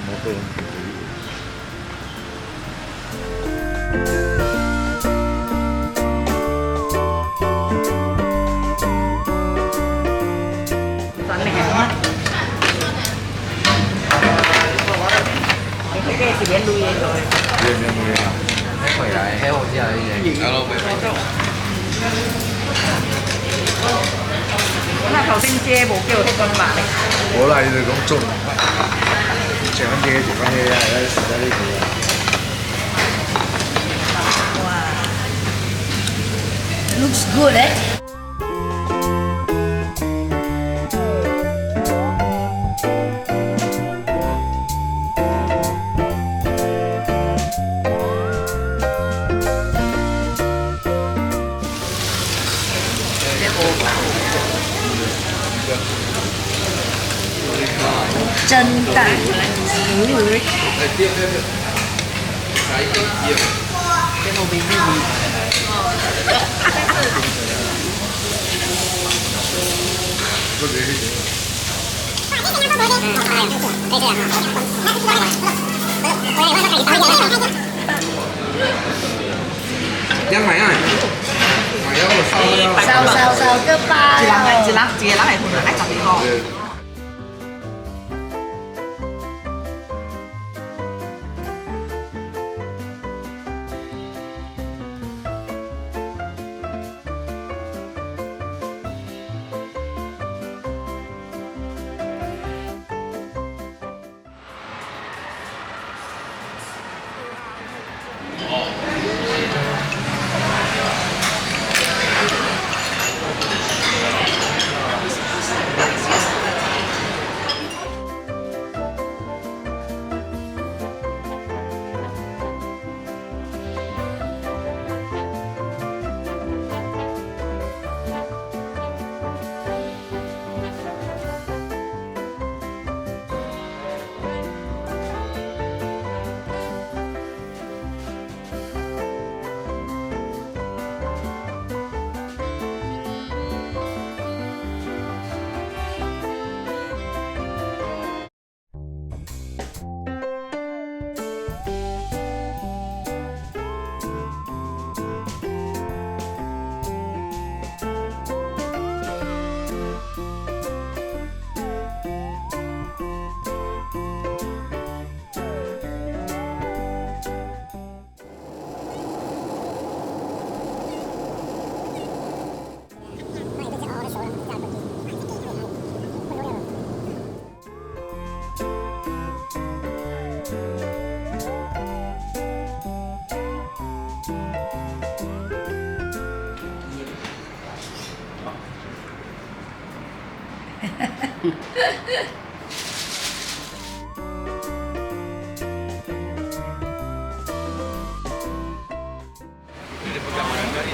motor. Cantik ya. Cái thì biến lui rồi. Biến lui à? Thấy khỏe lại, heo gì vậy? Alo, mày phải. Bữa nào thầu sinh chê bố kiểu thì con bạn này. Bố lại rồi cũng trộn. Chỉ con chê này đây, ra đây thì. Wow. Looks good, eh? Chân tảng ui cái màu bình gì Nhắc máy à? Máy đâu mà sao cơ ba chỉ lắng này thôi được 200 tỷ kho.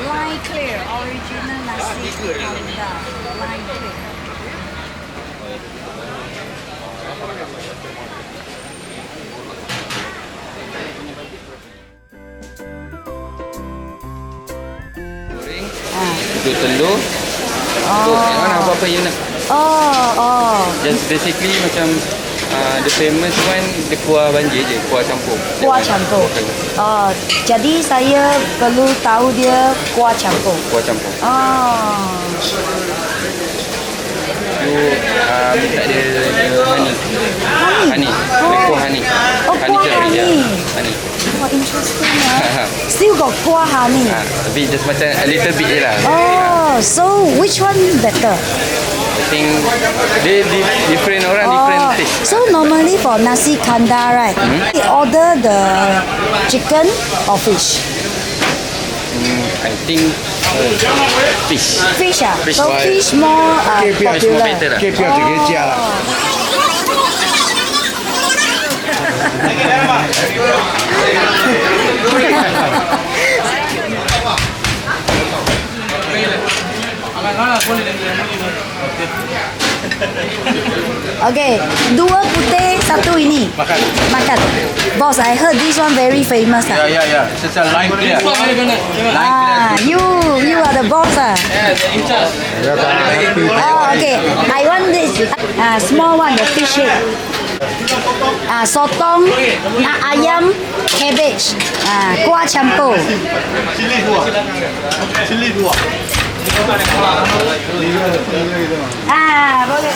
LineClear, original Nasi Kandar, LineClear. goreng. Untuk telur. Untuk yang mana apa-apa you nak. Just basically macam the famous one, the kuah banjir je, kuah campur. Kuah campur. Jadi saya perlu tahu dia kuah campur. Kuah campur. You minta dia honey. Kuah honey. Oh, kuah honey. Honey. Oh, interesting ah. Still got kuah honey. Tapi just macam a little bit je lah. So which one better? I think they different orang different taste. So normally for nasi kandar, right? We order the chicken or fish. I think fish. Fish ah. Fish. So fish more Fish more popular. better lah. 可以不要就可以加了。 Okay, dua putih, satu ini. Makan. Boss, I heard this one very famous. Yeah. It's a LineClear. You are the boss ah. Oh, okay. I want this small one, the fish head. Sotong, ayam, cabbage, kuah campur. Boleh.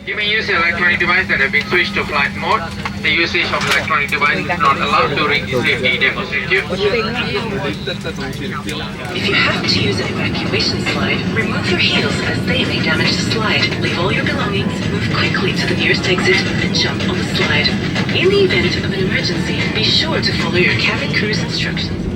You may use an electronic device that have been switched to flight mode. The usage of electronic device is not allowed during the safety demonstration. If you have to use an evacuation slide, remove your heels as they may damage the slide. Leave all your belongings, move quickly to the nearest exit, and jump on the slide. In the event of an emergency, be sure to follow your cabin crew's instructions.